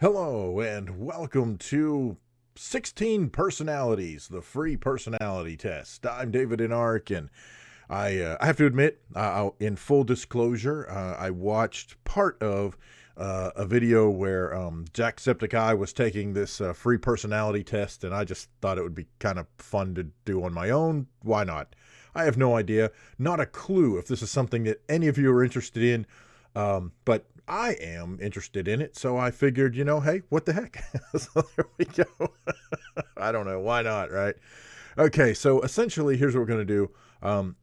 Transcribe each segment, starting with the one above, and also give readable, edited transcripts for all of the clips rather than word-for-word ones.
Hello and welcome to 16 Personalities, the free personality test. I'm davidinark, and I have to admit, in full disclosure, I watched part of a video where Jacksepticeye was taking this free personality test, and I just thought it would be kind of fun to do on my own. Why not? I have no idea, not a clue if this is something that any of you are interested in, but I am interested in it, so I figured, hey, what the heck? So there we go. I don't know. Why not, right? Okay, so essentially, here's what we're going to do.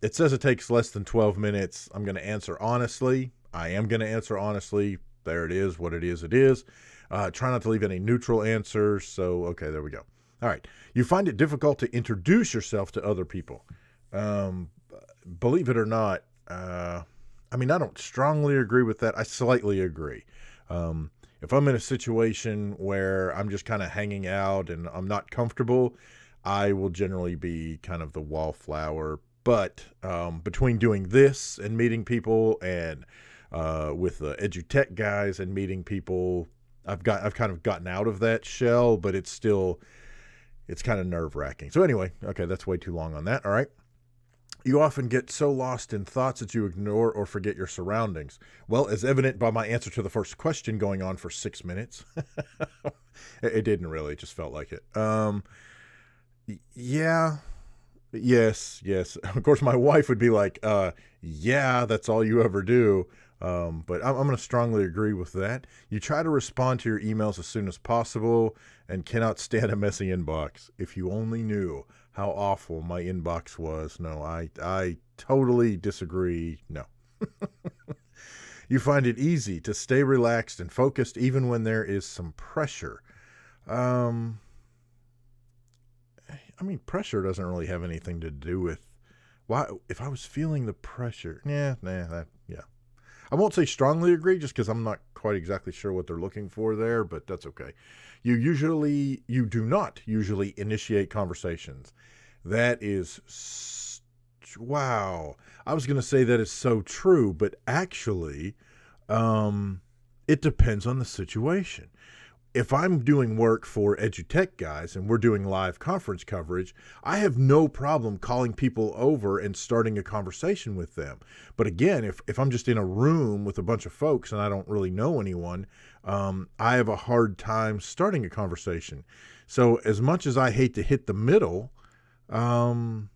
It says it takes less than 12 minutes. I'm going to answer honestly. I am going to answer honestly. There it is. What it is, it is. Try not to leave any neutral answers. So, okay, there we go. All right. You find it difficult to introduce yourself to other people. Believe it or not, I don't strongly agree with that. I slightly agree. If I'm in a situation where I'm just kind of hanging out and I'm not comfortable, I will generally be kind of the wallflower. But between doing this and meeting people, and with the edutech guys and meeting people, I've kind of gotten out of that shell, but it's kind of nerve-wracking. So anyway, okay, that's way too long on that. All right. You often get so lost in thoughts that you ignore or forget your surroundings. Well, as evident by my answer to the first question going on for 6 minutes. It didn't really, it just felt like it. Yeah, yes. Of course, my wife would be like, yeah, that's all you ever do. But I'm going to strongly agree with that. You try to respond to your emails as soon as possible and cannot stand a messy inbox. If you only knew how awful my inbox was. No, I totally disagree. No. You find it easy to stay relaxed and focused even when there is some pressure. Pressure doesn't really have anything to do with why. If I was feeling the pressure, yeah. I won't say strongly agree just because I'm not quite exactly sure what they're looking for there, but that's okay. You do not usually initiate conversations. That is, wow. I was going to say that is so true, but actually, it depends on the situation. If I'm doing work for edutech guys and we're doing live conference coverage, I have no problem calling people over and starting a conversation with them. But again, if I'm just in a room with a bunch of folks and I don't really know anyone, I have a hard time starting a conversation. So as much as I hate to hit the middle, okay, I'll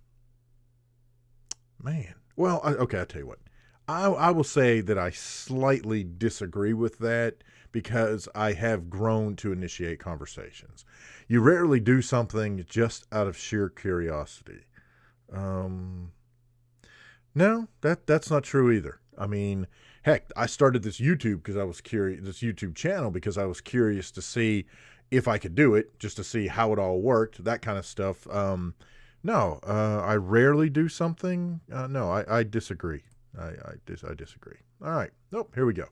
tell you what. I will say that I slightly disagree with that, because I have grown to initiate conversations. You rarely do something just out of sheer curiosity. No, that's not true either. Heck, I started this YouTube channel because I was curious to see if I could do it, just to see how it all worked, that kind of stuff. No, I rarely do something. No, I disagree. I disagree. All right. Nope. Here we go.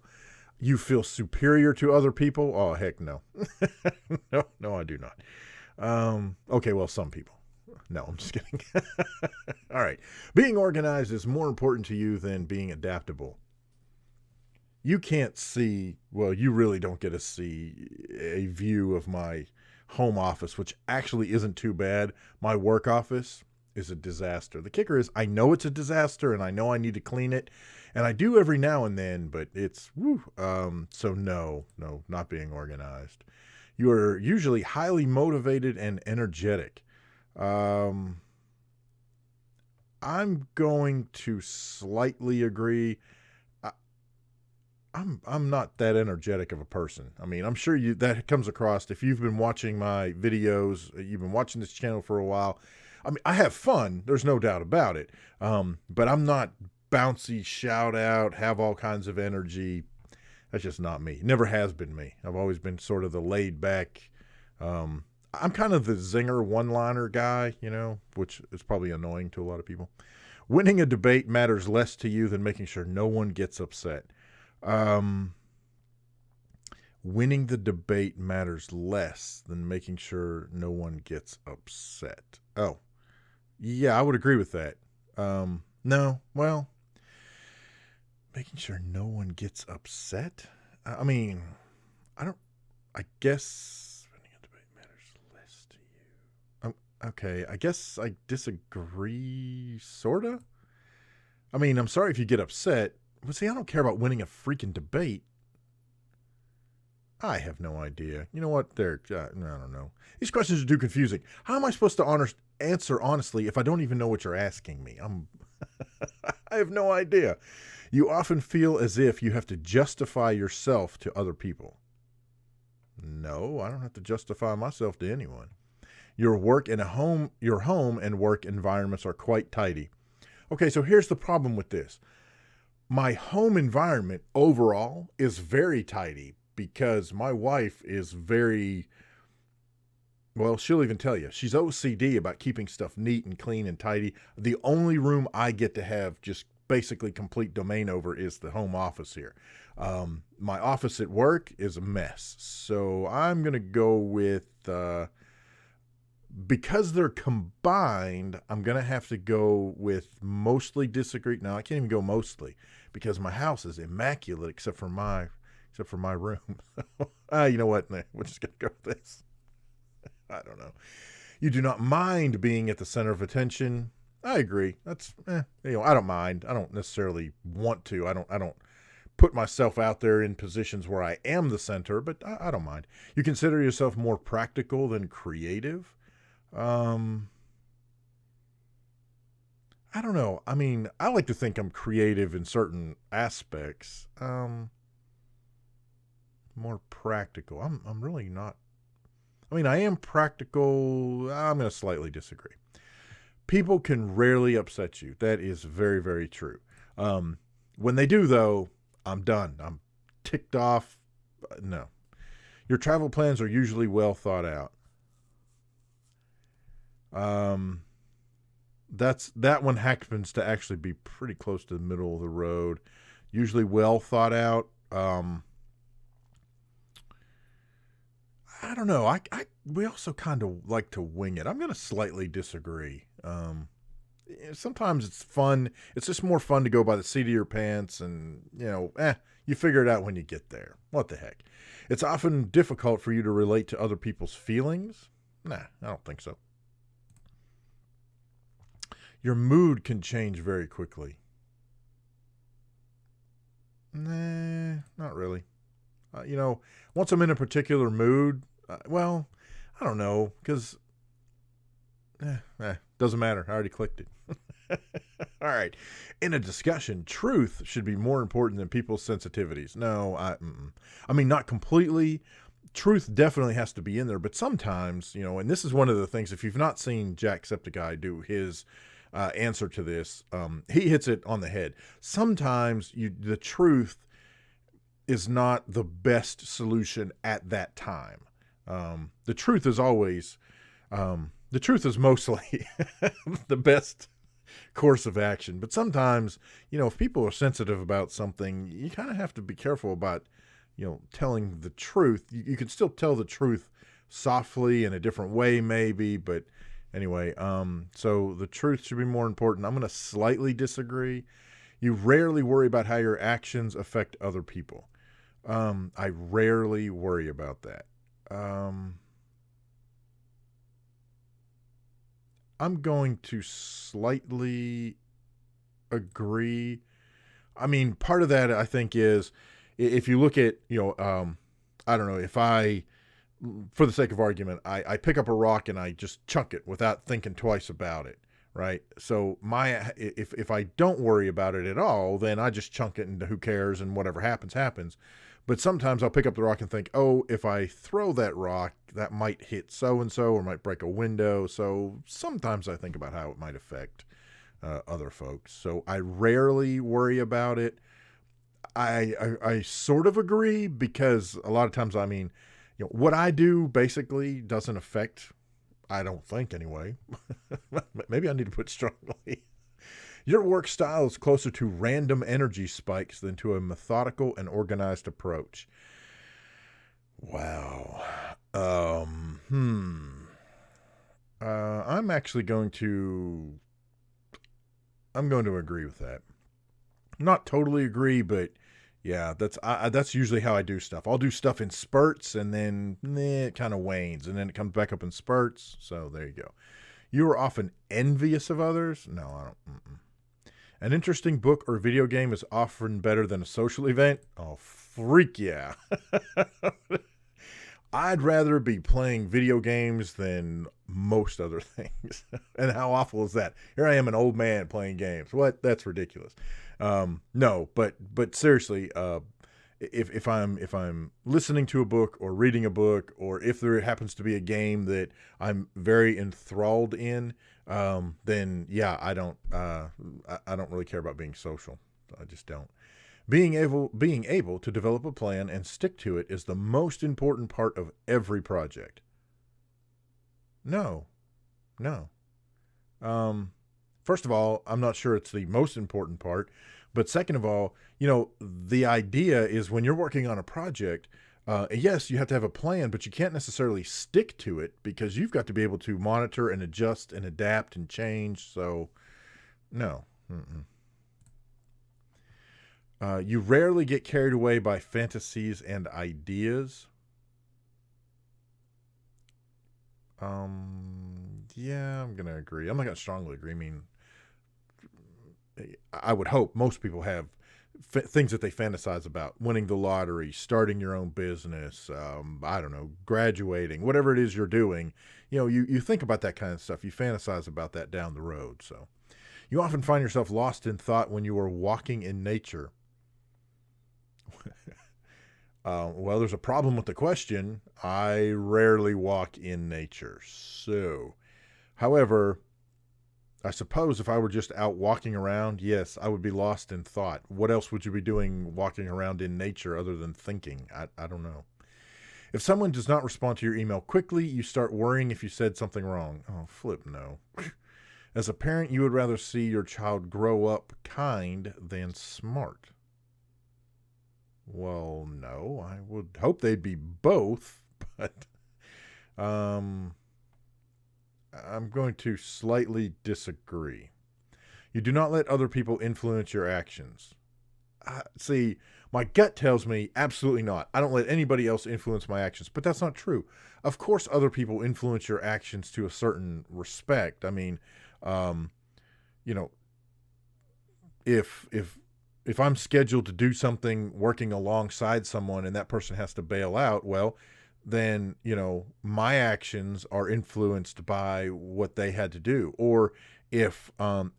You feel superior to other people? Oh, heck no. No, I do not. Okay, well, some people. No, I'm just kidding. All right. Being organized is more important to you than being adaptable. You can't see, well, you really don't get to see a view of my home office, which actually isn't too bad. My work office is a disaster. The kicker is I know it's a disaster and I know I need to clean it. And I do every now and then, but it's, so no, not being organized. You are usually highly motivated and energetic. I'm going to slightly agree. I'm not that energetic of a person. I'm sure that comes across if you've been watching my videos, you've been watching this channel for a while. I have fun. There's no doubt about it. But I'm not bouncy, shout out, have all kinds of energy. That's just not me. Never has been me. I've always been sort of the laid back. I'm kind of the zinger one-liner guy, which is probably annoying to a lot of people. Winning a debate matters less to you than making sure no one gets upset. Winning the debate matters less than making sure no one gets upset. Oh, yeah, I would agree with that. No, well, making sure no one gets upset. I don't I guess winning a debate matters less to you. Okay, I guess I disagree, sorta. I mean, I'm sorry if you get upset. But see, I don't care about winning a freaking debate. I have no idea. You know what? I don't know. These questions are too confusing. How am I supposed to answer honestly if I don't even know what you're asking me? I have no idea. You often feel as if you have to justify yourself to other people. No, I don't have to justify myself to anyone. Your home and work environments are quite tidy. Okay, so here's the problem with this. My home environment overall is very tidy because my wife is very, well, she'll even tell you, she's OCD about keeping stuff neat and clean and tidy. The only room I get to have just basically complete domain over is the home office here. My office at work is a mess. So I'm going to go with, because they're combined, I'm going to have to go with mostly disagree. No, I can't even go mostly because my house is immaculate except for my room. You know what? Nah, we're just going to go with this. I don't know. You do not mind being at the center of attention. I agree. That's, I don't mind. I don't necessarily want to. I don't put myself out there in positions where I am the center, but I don't mind. You consider yourself more practical than creative. I don't know. I mean, I like to think I'm creative in certain aspects. More practical. I'm really not. I mean, I am practical. I'm going to slightly disagree. People can rarely upset you. That is very, very true. When they do, though, I'm done. I'm ticked off. No. Your travel plans are usually well thought out. That one happens to actually be pretty close to the middle of the road. Usually well thought out. I don't know. We also kind of like to wing it. I'm going to slightly disagree. Sometimes it's fun. It's just more fun to go by the seat of your pants and, you figure it out when you get there. What the heck? It's often difficult for you to relate to other people's feelings. Nah, I don't think so. Your mood can change very quickly. Nah, not really. Once I'm in a particular mood, well, I don't know, because doesn't matter. I already clicked it. All right. In a discussion, truth should be more important than people's sensitivities. No, I mean, not completely. Truth definitely has to be in there, but sometimes, and this is one of the things, if you've not seen Jacksepticeye do his answer to this, he hits it on the head. Sometimes the truth is not the best solution at that time. The truth is always, the truth is mostly the best course of action. But sometimes, if people are sensitive about something, you kind of have to be careful about, telling the truth. You can still tell the truth softly in a different way, maybe, but anyway, so the truth should be more important. I'm going to slightly disagree. You rarely worry about how your actions affect other people. I rarely worry about that. I'm going to slightly agree. I mean, part of that I think is if you look at, I don't know, if for the sake of argument, I pick up a rock and I just chunk it without thinking twice about it. Right. So if I don't worry about it at all, then I just chunk it and who cares and whatever happens, happens. But sometimes I'll pick up the rock and think, oh, if I throw that rock, that might hit so-and-so or might break a window. So sometimes I think about how it might affect other folks. So I rarely worry about it. I sort of agree because a lot of times, I mean, what I do basically doesn't affect, I don't think anyway. Maybe I need to put strongly. Your work style is closer to random energy spikes than to a methodical and organized approach. Wow. I'm actually going to agree with that. Not totally agree, but Yeah, that's usually how I do stuff. I'll do stuff in spurts, and then it kind of wanes, and then it comes back up in spurts. So there you go. You are often envious of others? No, I don't. Mm-mm. An interesting book or video game is often better than a social event? Oh, freak yeah. I'd rather be playing video games than most other things. And how awful is that? Here I am, an old man playing games. What? That's ridiculous. No, but seriously, if I'm listening to a book or reading a book, or if there happens to be a game that I'm very enthralled in, then yeah, I don't really care about being social. I just don't. Being able to develop a plan and stick to it is the most important part of every project. No, no. First of all, I'm not sure it's the most important part, but second of all, the idea is when you're working on a project, yes, you have to have a plan, but you can't necessarily stick to it because you've got to be able to monitor and adjust and adapt and change. So, no. Mm-mm. You rarely get carried away by fantasies and ideas. Yeah, I'm gonna agree. I'm not gonna strongly agree. I mean, I would hope most people have things that they fantasize about: winning the lottery, starting your own business. I don't know, graduating, whatever it is you're doing. You think about that kind of stuff. You fantasize about that down the road. So, you often find yourself lost in thought when you are walking in nature. Well, there's a problem with the question. I rarely walk in nature. So, however, I suppose if I were just out walking around, yes, I would be lost in thought. What else would you be doing walking around in nature other than thinking? I don't know. If someone does not respond to your email quickly, you start worrying if you said something wrong. Oh, flip no. As a parent, you would rather see your child grow up kind than smart. Well, no, I would hope they'd be both, but I'm going to slightly disagree. You do not let other people influence your actions. See, my gut tells me absolutely not. I don't let anybody else influence my actions, but that's not true. Of course, other people influence your actions to a certain respect. I mean, um, you know, if I'm scheduled to do something working alongside someone and that person has to bail out, well, then, my actions are influenced by what they had to do. Or if I'm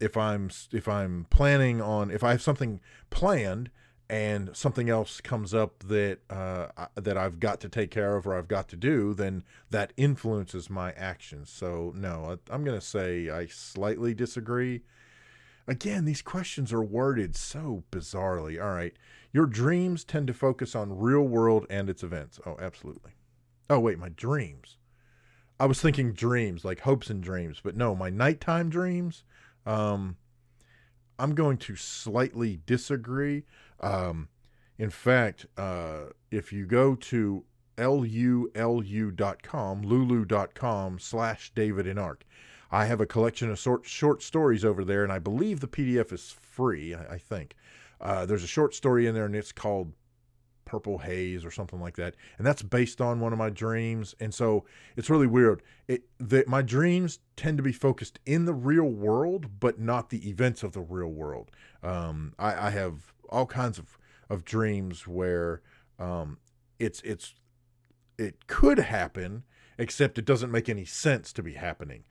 planning on, if I have something planned and something else comes up that I've got to take care of or I've got to do, then that influences my actions. So no, I'm going to say I slightly disagree. Again, these questions are worded so bizarrely. All right. Your dreams tend to focus on real world and its events. Oh, absolutely. Oh, wait, my dreams. I was thinking dreams, like hopes and dreams, but no, my nighttime dreams. Um, I'm going to slightly disagree. In fact, if you go to lulu.com/davidinark, I have a collection of short stories over there, and I believe the PDF is free, I think. There's a short story in there, and it's called Purple Haze or something like that, and that's based on one of my dreams. And so it's really weird. My dreams tend to be focused in the real world, but not the events of the real world. I have all kinds of dreams where it could happen, except it doesn't make any sense to be happening,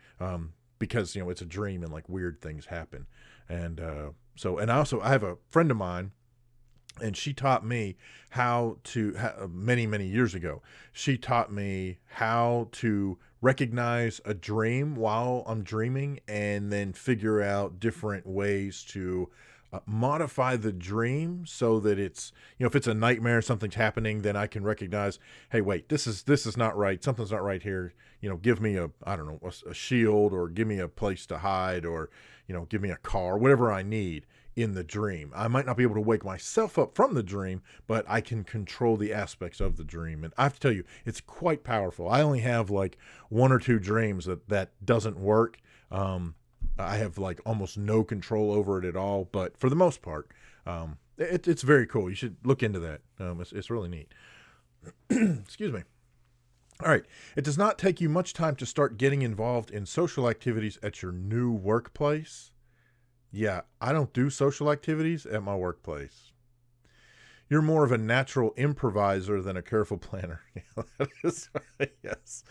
because it's a dream and like weird things happen. And I have a friend of mine, and she taught me how to many, many years ago. She taught me how to recognize a dream while I'm dreaming, and then figure out different ways to modify the dream so that it's, if it's a nightmare, something's happening, then I can recognize, hey, wait, this is not right. Something's not right here. Give me a shield, or give me a place to hide, or, give me a car, whatever I need in the dream. I might not be able to wake myself up from the dream, but I can control the aspects of the dream. And I have to tell you, it's quite powerful. I only have like one or two dreams that doesn't work. I have like almost no control over it at all, but for the most part, It's very cool. You should look into that. It's really neat. Excuse me. All right. It does not take you much time to start getting involved in social activities at your new workplace. Yeah, I don't do social activities at my workplace. You're more of a natural improviser than a careful planner. Yeah, that is right. Yes.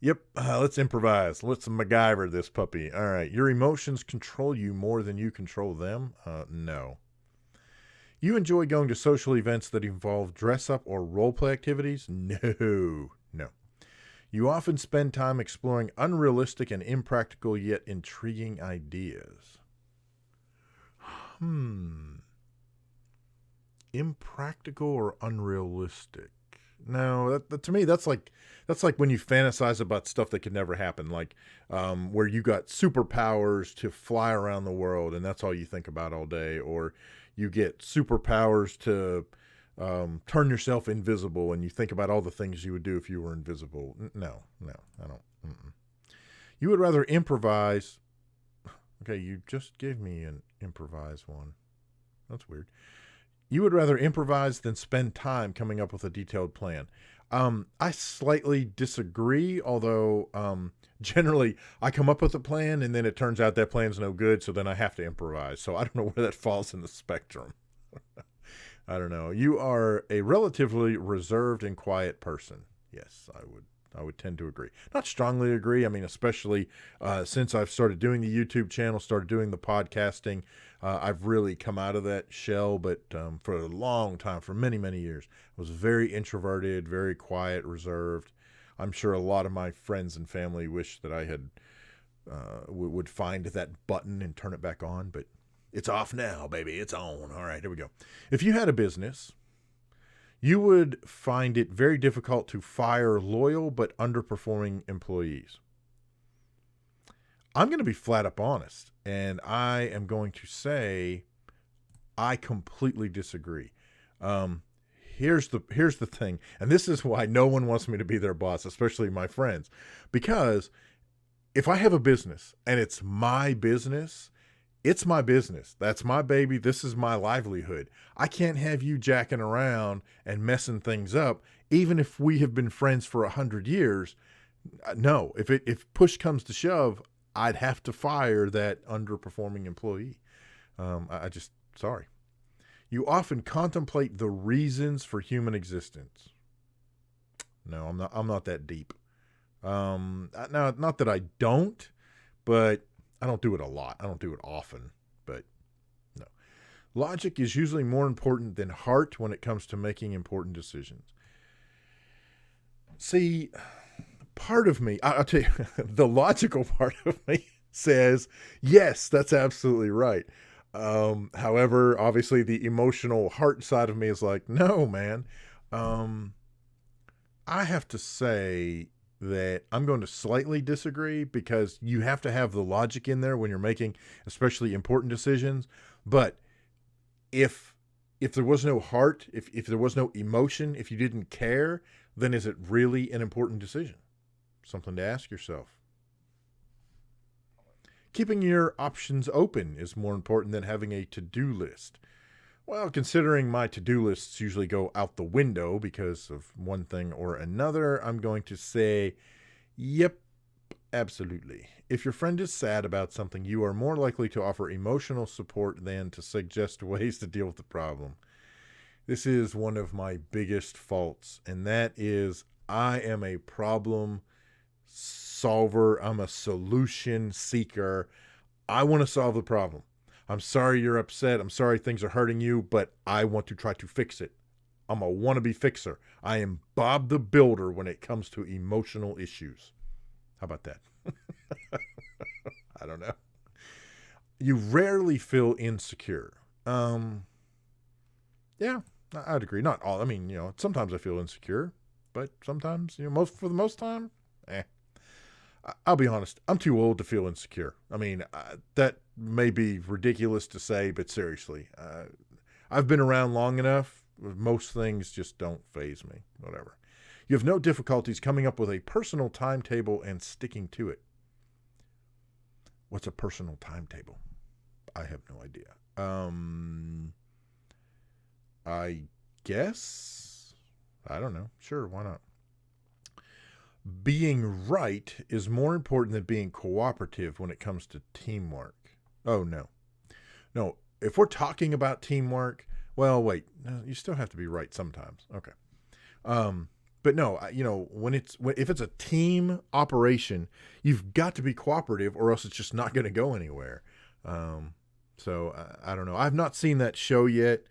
Yep. Let's improvise. Let's MacGyver this puppy. All right. Your emotions control you more than you control them. No. You enjoy going to social events that involve dress up or role play activities? No. No. You often spend time exploring unrealistic and impractical yet intriguing ideas. Impractical or unrealistic? No, that to me that's like when you fantasize about stuff that could never happen, like where you got superpowers to fly around the world and that's all you think about all day, or you get superpowers to turn yourself invisible and you think about all the things you would do if you were invisible. No, I don't. You would rather improvise. Okay, you just gave me an improvise one. That's weird. You would rather improvise than spend time coming up with a detailed plan. I slightly disagree, although generally I come up with a plan and then it turns out that plan's no good, so then I have to improvise. So I don't know where that falls in the spectrum. I don't know. You are a relatively reserved and quiet person. Yes, I would tend to agree. Not strongly agree. I mean, especially since I've started doing the YouTube channel, started doing the podcasting, I've really come out of that shell. But for a long time, for many, many years, I was very introverted, very quiet, reserved. I'm sure a lot of my friends and family wish that I had would find that button and turn it back on, but it's off now, baby. It's on. All right, here we go. If you had a business, you would find it very difficult to fire loyal but underperforming employees. I'm going to be flat up honest, and I am going to say I completely disagree. Here's the thing, and this is why no one wants me to be their boss, especially my friends, because if I have a business and it's my business, it's my business. That's my baby. This is my livelihood. I can't have you jacking around and messing things up, even if we have been friends for 100 years. No, if push comes to shove, I'd have to fire that underperforming employee. Sorry. You often contemplate the reasons for human existence. No, I'm not that deep. Now, not that I don't, but I don't do it a lot. I don't do it often, but no. Logic is usually more important than heart when it comes to making important decisions. See, part of me, I'll tell you, the logical part of me says, yes, that's absolutely right. However, obviously the emotional heart side of me is like, no, man. I have to say that I'm going to slightly disagree, because you have to have the logic in there when you're making especially important decisions. But if there was no heart, if there was no emotion, if you didn't care, then is it really an important decision? Something to ask yourself. Keeping your options open is more important than having a to-do list. Well, considering my to-do lists usually go out the window because of one thing or another, I'm going to say, yep, absolutely. If your friend is sad about something, you are more likely to offer emotional support than to suggest ways to deal with the problem. This is one of my biggest faults, and that is I am a problem solver. I'm a solution seeker. I want to solve the problem. I'm sorry you're upset. I'm sorry things are hurting you, but I want to try to fix it. I'm a wannabe fixer. I am Bob the Builder when it comes to emotional issues. How about that? I don't know. You rarely feel insecure. Yeah, I'd agree. Not all. I mean, sometimes I feel insecure, but sometimes, for the most time, I'll be honest, I'm too old to feel insecure. I mean, that may be ridiculous to say, but seriously, I've been around long enough. Most things just don't faze me. Whatever. You have no difficulties coming up with a personal timetable and sticking to it. What's a personal timetable? I have no idea. I guess. I don't know. Sure, why not? Being right is more important than being cooperative when it comes to teamwork. Oh, no. No, if we're talking about teamwork, well, wait, no, you still have to be right sometimes. Okay. But no, if it's a team operation, you've got to be cooperative or else it's just not going to go anywhere. I don't know. I've not seen that show yet.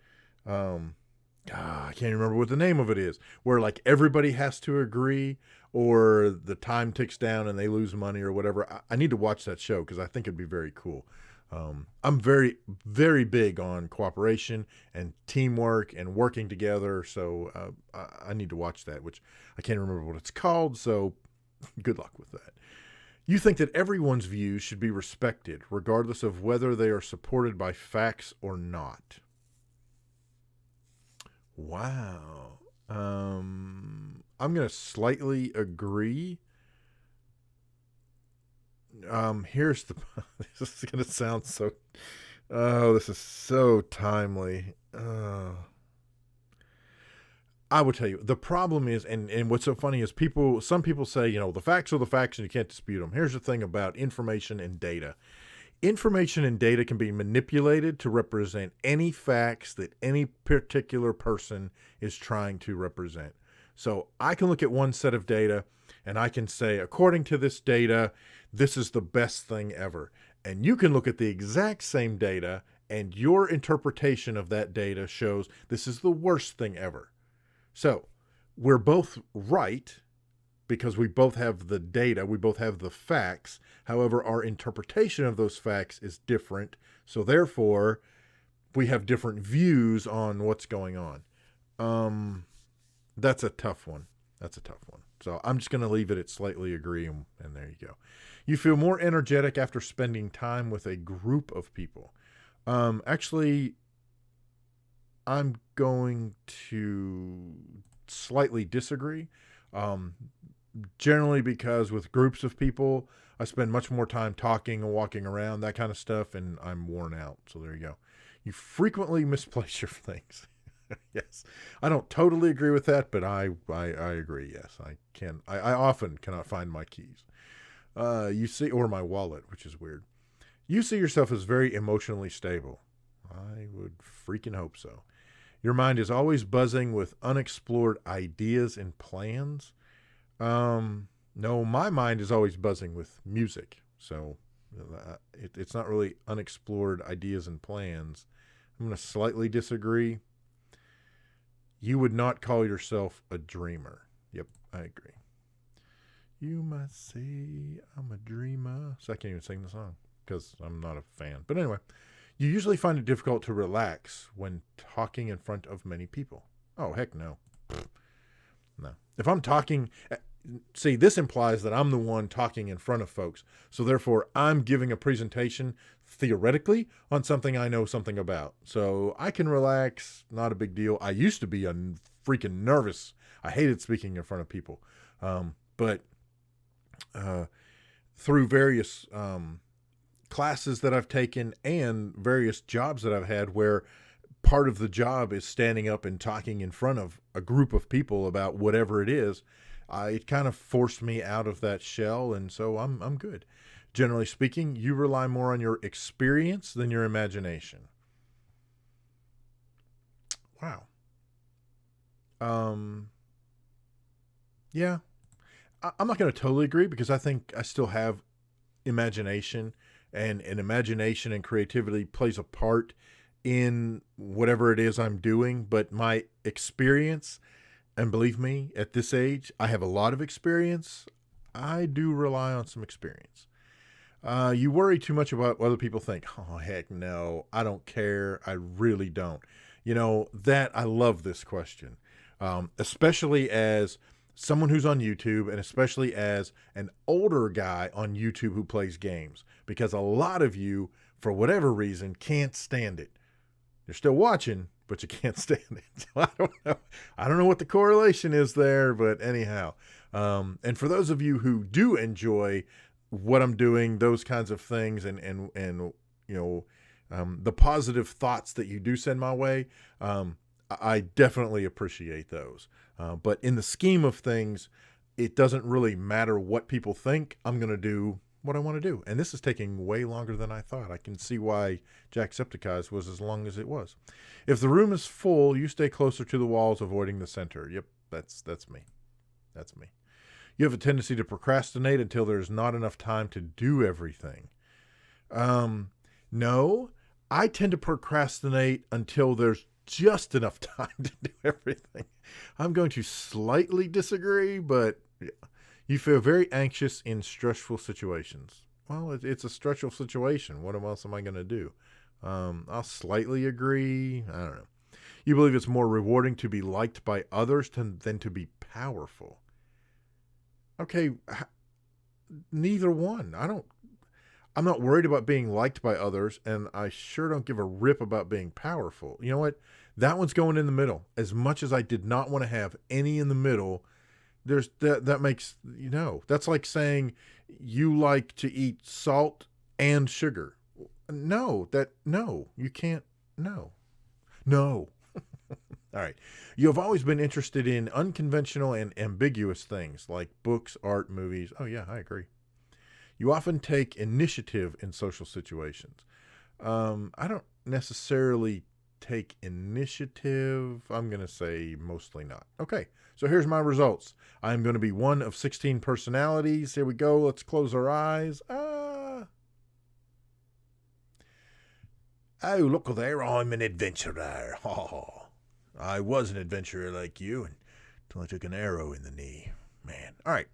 I can't remember what the name of it is, where like everybody has to agree or the time ticks down and they lose money or whatever. I need to watch that show because I think it'd be very cool. I'm very, very big on cooperation and teamwork and working together. So I need to watch that, which I can't remember what it's called. So good luck with that. You think that everyone's views should be respected, regardless of whether they are supported by facts or not. Wow. I'm going to slightly agree. Here's the, this is going to sound so, oh, this is so timely. I would tell you, the problem is, and what's so funny is some people say, the facts are the facts and you can't dispute them. Here's the thing about information and data. Information and data can be manipulated to represent any facts that any particular person is trying to represent. So I can look at one set of data and I can say, according to this data, this is the best thing ever. And you can look at the exact same data and your interpretation of that data shows this is the worst thing ever. So we're both right because we both have the data, we both have the facts. However, our interpretation of those facts is different. So therefore, we have different views on what's going on. That's a tough one. So I'm just going to leave it at slightly agree, and there you go. You feel more energetic after spending time with a group of people. Actually, I'm going to slightly disagree. Generally because with groups of people, I spend much more time talking and walking around, that kind of stuff, and I'm worn out. So there you go. You frequently misplace your things. Yes. I don't totally agree with that, but I agree. Yes, I often cannot find my keys. Or my wallet, which is weird. You see yourself as very emotionally stable. I would freaking hope so. Your mind is always buzzing with unexplored ideas and plans. No, my mind is always buzzing with music. So it's not really unexplored ideas and plans. I'm going to slightly disagree. You would not call yourself a dreamer. Yep, I agree. You must say I'm a dreamer. So I can't even sing the song because I'm not a fan. But anyway, you usually find it difficult to relax when talking in front of many people. Oh, heck no. No. If I'm talking, see, this implies that I'm the one talking in front of folks. So therefore, I'm giving a presentation theoretically on something I know something about. So I can relax, not a big deal. I used to be freaking nervous. I hated speaking in front of people. But through various classes that I've taken and various jobs that I've had where part of the job is standing up and talking in front of a group of people about whatever it is, it kind of forced me out of that shell, and so I'm good. Generally speaking, you rely more on your experience than your imagination. Wow. Yeah. I'm not going to totally agree because I think I still have imagination, and imagination and creativity plays a part in whatever it is I'm doing, but my experience, and believe me, at this age, I have a lot of experience. I do rely on some experience. You worry too much about what other people think. Oh, heck no. I don't care. I really don't. I love this question, especially as someone who's on YouTube and especially as an older guy on YouTube who plays games, because a lot of you, for whatever reason, can't stand it. You're still watching, but you can't stand it. So I don't know what the correlation is there, but anyhow. And for those of you who do enjoy what I'm doing, those kinds of things, and the positive thoughts that you do send my way, I definitely appreciate those. But in the scheme of things, it doesn't really matter what people think. I'm going to do what I want to do. And this is taking way longer than I thought. I can see why Jacksepticeye was as long as it was. If the room is full, you stay closer to the walls, avoiding the center. Yep, that's me. That's me. You have a tendency to procrastinate until there's not enough time to do everything. No, I tend to procrastinate until there's just enough time to do everything. I'm going to slightly disagree, but yeah. You feel very anxious in stressful situations. Well, it's a stressful situation. What else am I going to do? I'll slightly agree. I don't know. You believe it's more rewarding to be liked by others than to be powerful. Okay, neither one. I'm not worried about being liked by others, and I sure don't give a rip about being powerful. You know what? That one's going in the middle. As much as I did not want to have any in the middle, there's that makes, that's like saying you like to eat salt and sugar. No, you can't. No. All right. You have always been interested in unconventional and ambiguous things like books, art, movies. Oh yeah, I agree. You often take initiative in social situations. I don't necessarily take initiative. I'm going to say mostly not. Okay, so here's my results. I'm going to be one of 16 personalities. Here we go. Let's close our eyes. Oh, look there. I'm an adventurer. Oh, I was an adventurer like you until I took an arrow in the knee. Man. All right.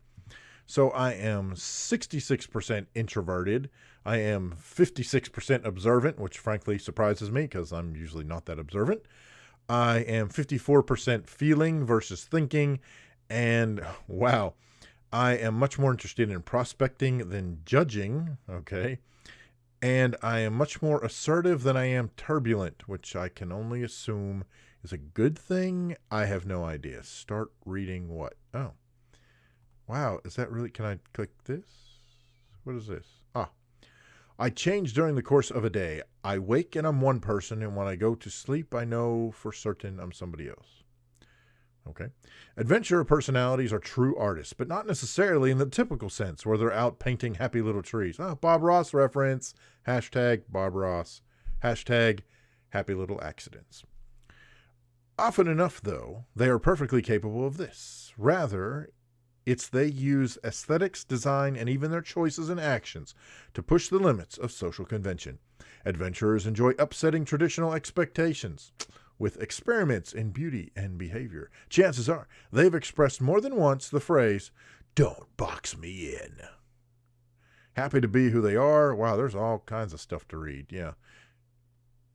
So I am 66% introverted. I am 56% observant, which frankly surprises me because I'm usually not that observant. I am 54% feeling versus thinking. And wow, I am much more interested in prospecting than judging. Okay. And I am much more assertive than I am turbulent, which I can only assume is a good thing. I have no idea. Start reading what? Oh. Wow, is that really, can I click this? What is this? I change during the course of a day. I wake and I'm one person, and when I go to sleep, I know for certain I'm somebody else. Okay. Adventurer personalities are true artists, but not necessarily in the typical sense where they're out painting happy little trees. Bob Ross reference. Hashtag Bob Ross. Hashtag happy little accidents. Often enough, though, they are perfectly capable of this. Rather, they use aesthetics, design, and even their choices and actions to push the limits of social convention. Adventurers enjoy upsetting traditional expectations with experiments in beauty and behavior. Chances are they've expressed more than once the phrase, "Don't box me in." Happy to be who they are. Wow, there's all kinds of stuff to read. Yeah.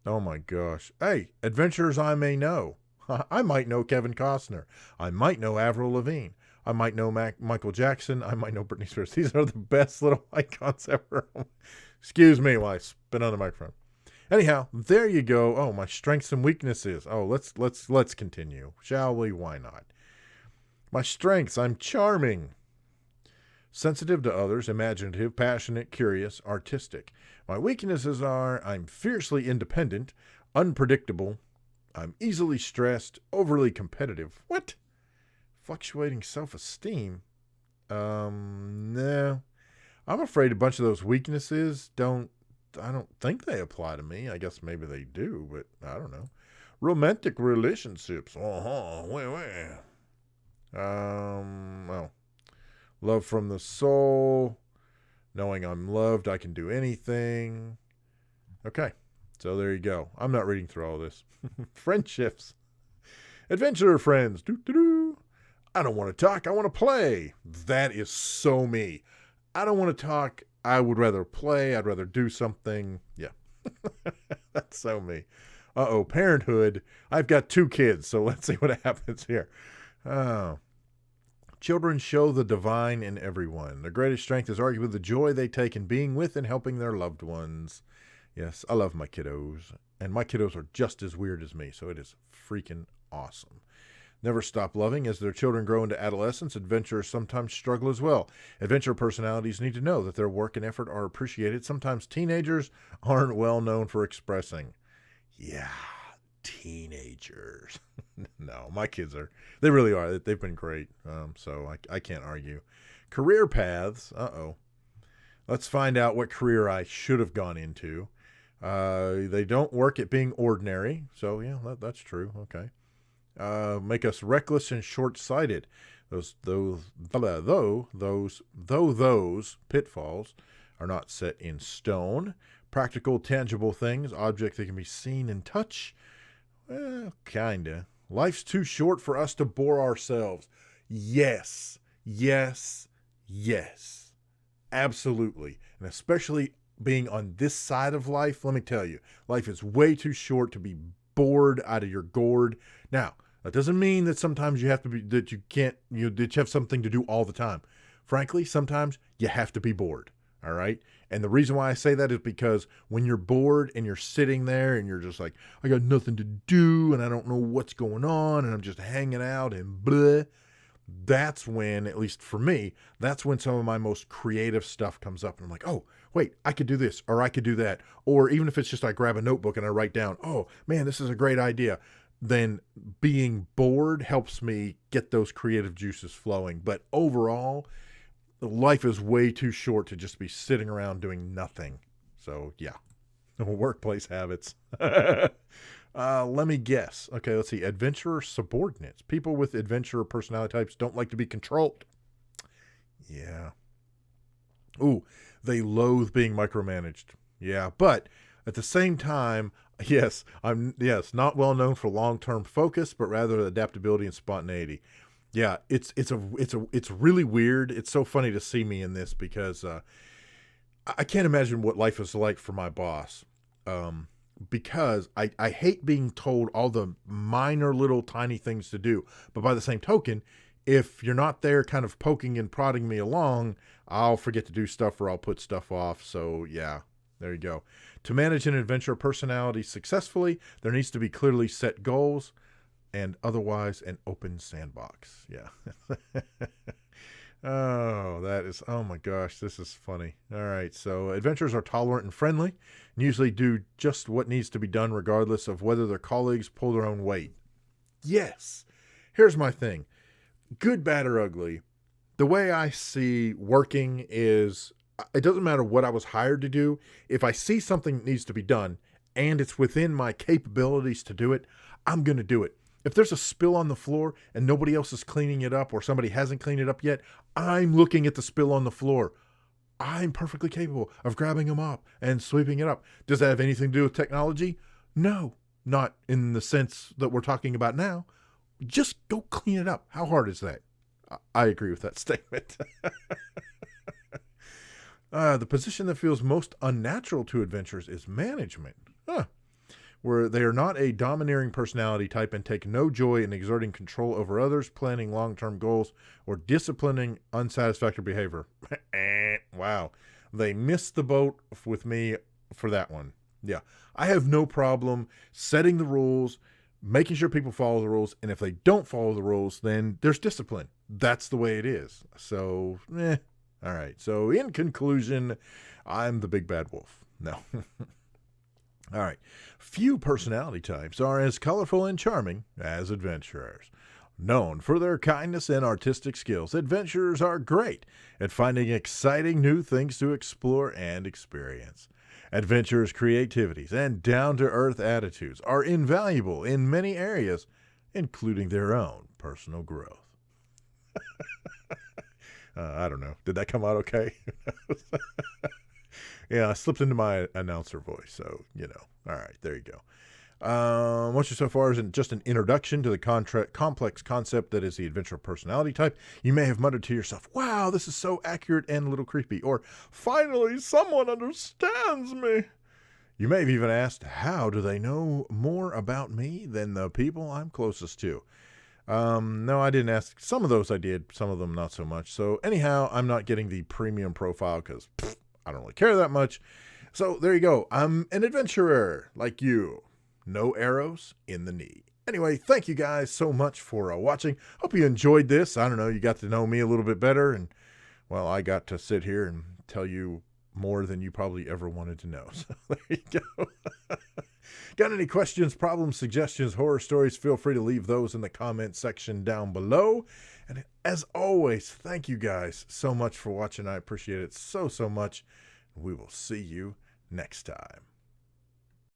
Oh my gosh. Hey, adventurers I may know. I might know Kevin Costner. I might know Avril Lavigne. I might know Michael Jackson. I might know Britney Spears. These are the best little icons ever. Excuse me while I spin on the microphone. Anyhow, there you go. Oh, my strengths and weaknesses. Oh, let's continue, shall we? Why not? My strengths: I'm charming, sensitive to others, imaginative, passionate, curious, artistic. My weaknesses are: I'm fiercely independent, unpredictable. I'm easily stressed, overly competitive. What? Fluctuating self-esteem? No. I'm afraid a bunch of those weaknesses I don't think they apply to me. I guess maybe they do, but I don't know. Romantic relationships. Well, love from the soul. Knowing I'm loved, I can do anything. Okay. So there you go. I'm not reading through all this. Friendships. Adventurer friends. Doo-doo-doo. I don't want to talk. I want to play. That is so me. I don't want to talk. I would rather play. I'd rather do something. Yeah. That's so me. Parenthood. I've got 2 kids, so let's see what happens here. Children show the divine in everyone. Their greatest strength is arguably the joy they take in being with and helping their loved ones. Yes, I love my kiddos. And my kiddos are just as weird as me, so it is freaking awesome. Never stop loving. As their children grow into adolescence, adventurers sometimes struggle as well. Adventure personalities need to know that their work and effort are appreciated. Sometimes teenagers aren't well known for expressing. Yeah, teenagers. No, my kids they really are. They've been great. So I can't argue. Career paths. Let's find out what career I should have gone into. They don't work at being ordinary. So yeah, that's true. Okay. Make us reckless and short-sighted. Those pitfalls are not set in stone. Practical, tangible things, objects that can be seen and touched. Well, kinda. Life's too short for us to bore ourselves. Yes. Absolutely. And especially being on this side of life, let me tell you, life is way too short to be bored out of your gourd. Now, that doesn't mean that sometimes you have to be, that you can't, that you have something to do all the time. Frankly, sometimes you have to be bored. All right. And the reason why I say that is because when you're bored and you're sitting there and you're just like, I got nothing to do and I don't know what's going on and I'm just hanging out and blah. That's when, at least for me, that's when some of my most creative stuff comes up. And I'm like, oh, wait, I could do this or I could do that. Or even if it's just I grab a notebook and I write down, oh, man, this is a great idea. Then being bored helps me get those creative juices flowing. But overall, life is way too short to just be sitting around doing nothing. So, yeah. Workplace habits. Let me guess. Okay, let's see. Adventurer subordinates. People with adventurer personality types don't like to be controlled. Yeah. Ooh, they loathe being micromanaged. Yeah, but at the same time, I'm not well known for long-term focus, but rather adaptability and spontaneity. Yeah, it's really weird. It's so funny to see me in this because I can't imagine what life is like for my boss. Because I hate being told all the minor little tiny things to do. But by the same token, if you're not there kind of poking and prodding me along, I'll forget to do stuff or I'll put stuff off. So yeah, there you go. To manage an adventurer personality successfully, there needs to be clearly set goals and otherwise an open sandbox. Yeah. Oh my gosh, this is funny. All right, so adventurers are tolerant and friendly and usually do just what needs to be done regardless of whether their colleagues pull their own weight. Yes. Here's my thing. Good, bad, or ugly. The way I see working is it doesn't matter what I was hired to do. If I see something that needs to be done and it's within my capabilities to do it, I'm going to do it. If there's a spill on the floor and nobody else is cleaning it up or somebody hasn't cleaned it up yet, I'm looking at the spill on the floor. I'm perfectly capable of grabbing a mop and sweeping it up. Does that have anything to do with technology? No, not in the sense that we're talking about now. Just go clean it up. How hard is that? I agree with that statement. The position that feels most unnatural to adventurers is management. Where they are not a domineering personality type and take no joy in exerting control over others, planning long-term goals, or disciplining unsatisfactory behavior. Wow. They missed the boat with me for that one. Yeah. I have no problem setting the rules, making sure people follow the rules, and if they don't follow the rules, then there's discipline. That's the way it is. So, all right. So, in conclusion, I'm the big bad wolf. No. All right. Few personality types are as colorful and charming as adventurers. Known for their kindness and artistic skills, adventurers are great at finding exciting new things to explore and experience. Adventurers' creativities and down-to-earth attitudes are invaluable in many areas, including their own personal growth. I don't know. Did that come out okay? Yeah, I slipped into my announcer voice, so, All right, there you go. What you so far is just an introduction to the complex concept that is the adventurer personality type. You may have muttered to yourself, wow, this is so accurate and a little creepy, or finally someone understands me. You may have even asked, how do they know more about me than the people I'm closest to? No, I didn't ask. Some of those I did, some of them not so much. So anyhow, I'm not getting the premium profile because I don't really care that much. So there you go. I'm an adventurer like you. No arrows in the knee. Anyway, thank you guys so much for watching. Hope you enjoyed this. I don't know, you got to know me a little bit better. And, well, I got to sit here and tell you more than you probably ever wanted to know. So there you go. Got any questions, problems, suggestions, horror stories? Feel free to leave those in the comment section down below. And as always, thank you guys so much for watching. I appreciate it so much. We will see you next time.